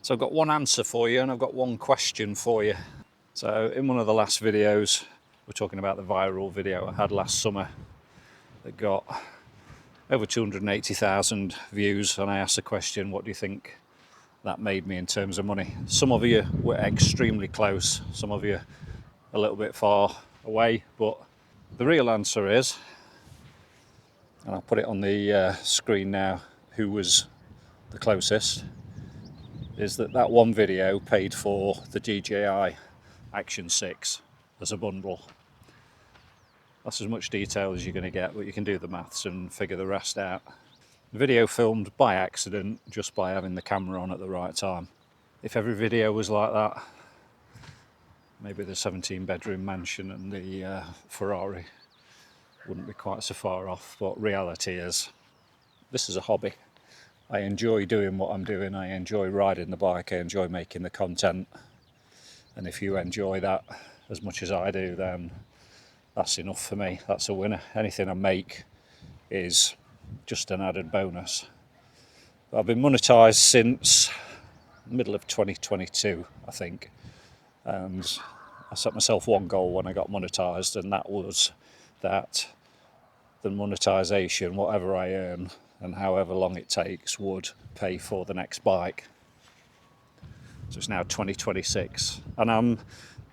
So I've got one answer for you and I've got one question for you. So in one of the last videos, we're talking about the viral video I had last summer that got over 280,000 views, and I asked the question, what do you think that made me in terms of money? Some of you were extremely close, some of you a little bit far away, but the real answer is, and I'll put it on the screen now, who was the closest, is that one video paid for the DJI Action 6 as a bundle. That's as much detail as you're going to get, but you can do the maths and figure the rest out. The video filmed by accident, just by having the camera on at the right time. If every video was like that, maybe the 17-bedroom mansion and the Ferrari wouldn't be quite so far off. But reality is, this is a hobby. I enjoy doing what I'm doing. I enjoy riding the bike. I enjoy making the content. And if you enjoy that as much as I do, then that's enough for me. That's a winner. Anything I make is just an added bonus. I've been monetized since the middle of 2022, I think. And I set myself one goal when I got monetized, and that was that the monetization, whatever I earn and however long it takes, would pay for the next bike. So it's now 2026, and I'm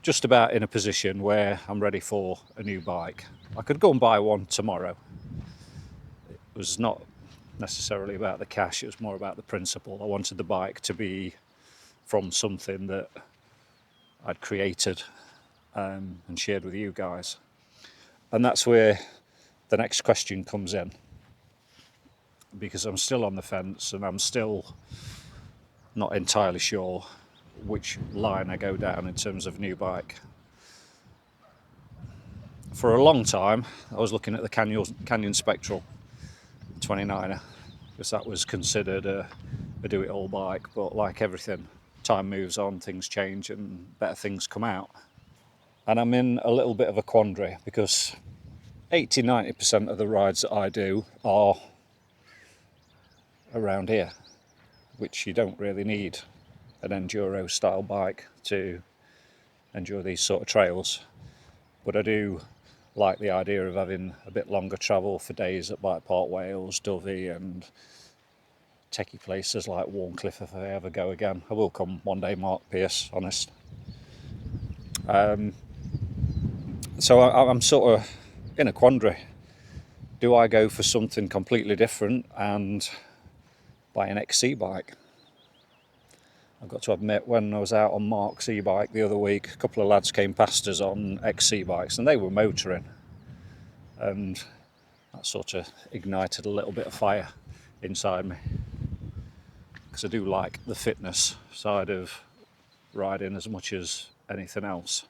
just about in a position where I'm ready for a new bike. I could go and buy one tomorrow. It was not necessarily about the cash, it was more about the principle. I wanted the bike to be from something that I'd created and shared with you guys. And that's where the next question comes in, because I'm still on the fence and I'm still not entirely sure which line I go down in terms of new bike. For a long time I was looking at the Canyon Spectral 29er, because that was considered a do-it-all bike, but like everything, time moves on, things change and better things come out. And I'm in a little bit of a quandary, because 80-90% of the rides that I do are around here, which you don't really need an enduro style bike to endure these sort of trails. But I do like the idea of having a bit longer travel for days at Bike Park Wales, Dovey and techie places like Warncliffe if I ever go again. I will come one day, Mark Pierce, honest. So I'm sort of in a quandary. Do I go for something completely different and buy an XC bike? I've got to admit, when I was out on Mark's e-bike the other week, a couple of lads came past us on XC bikes and they were motoring, and that sort of ignited a little bit of fire inside me, because I do like the fitness side of riding as much as anything else.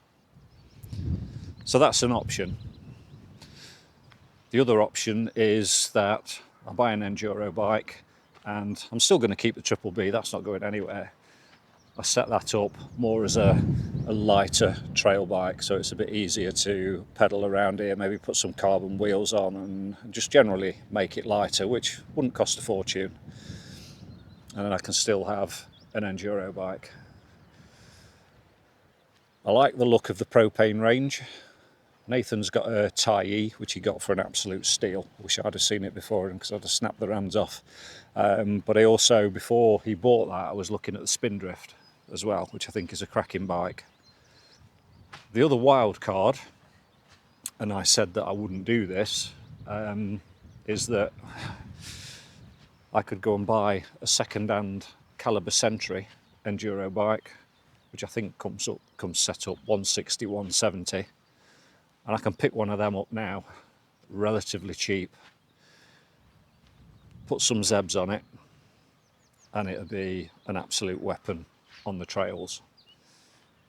So that's an option. The other option is that I buy an enduro bike, and I'm still going to keep the Triple B, that's not going anywhere. I set that up more as a lighter trail bike, so it's a bit easier to pedal around here, maybe put some carbon wheels on and just generally make it lighter, which wouldn't cost a fortune. And then I can still have an enduro bike. I like the look of the propane range. Nathan's got a Tyre, which he got for an absolute steal. Wish I'd have seen it before him, because I'd have snapped the rams off. But I also, before he bought that, I was looking at the Spindrift as well, which I think is a cracking bike. The other wild card, and I said that I wouldn't do this, is that I could go and buy a second-hand Calibre Sentry enduro bike, which I think comes set up 160, 170. And I can pick one of them up now, relatively cheap, put some Zebs on it, and it'll be an absolute weapon on the trails.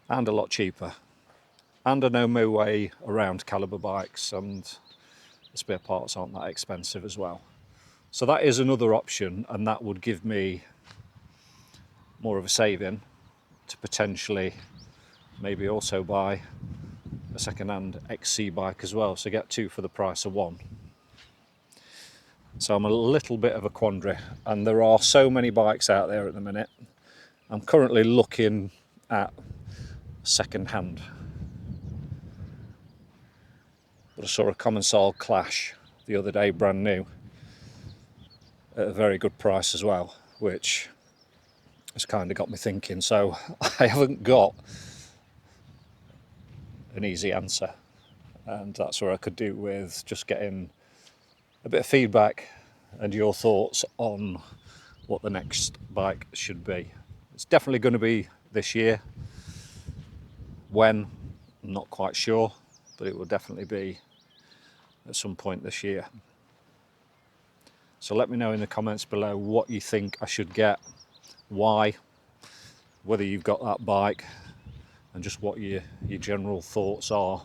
And a lot cheaper. And I know my way around Calibre bikes, and the spare parts aren't that expensive as well. So that is another option, and that would give me more of a saving to potentially maybe also buy a second-hand XC bike as well, so get two for the price of one. So I'm a little bit of a quandary, and there are so many bikes out there at the minute I'm currently looking at second hand, but I saw a Commencal Clash the other day, brand new, at a very good price as well, which has kind of got me thinking. So I haven't got an easy answer, and that's where I could do with just getting a bit of feedback and your thoughts on what the next bike should be. It's definitely going to be this year. When, I'm not quite sure, but it will definitely be at some point this year. So let me know in the comments below what you think I should get, why, whether you've got that bike, and just what your general thoughts are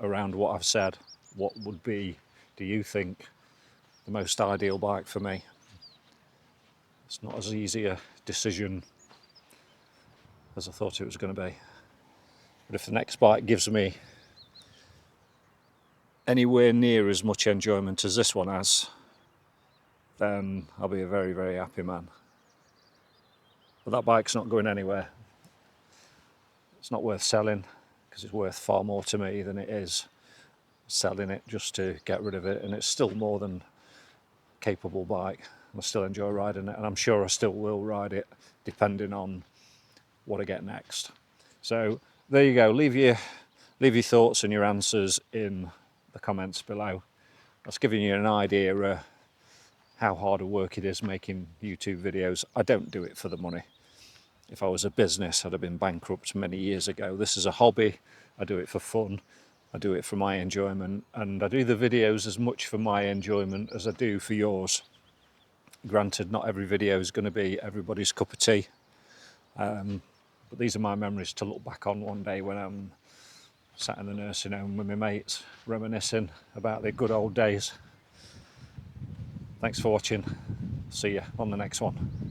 around what I've said. What would be, do you think, the most ideal bike for me? It's not as easy a decision as I thought it was going to be. But if the next bike gives me anywhere near as much enjoyment as this one has, then I'll be a very, very happy man. But that bike's not going anywhere. It's not worth selling, because it's worth far more to me than it is selling it just to get rid of it. And it's still more than capable bike. I still enjoy riding it, and I'm sure I still will ride it depending on what I get next. So there you go. Leave your thoughts and your answers in the comments below. That's giving you an idea how hard a work it is making YouTube videos. I don't do it for the money. If I was a business, I'd have been bankrupt many years ago. This is a hobby. I do it for fun. I do it for my enjoyment, and I do the videos as much for my enjoyment as I do for yours. Granted, not every video is going to be everybody's cup of tea, but these are my memories to look back on one day when I'm sat in the nursing home with my mates, reminiscing about the good old days. Thanks for watching. See you on the next one.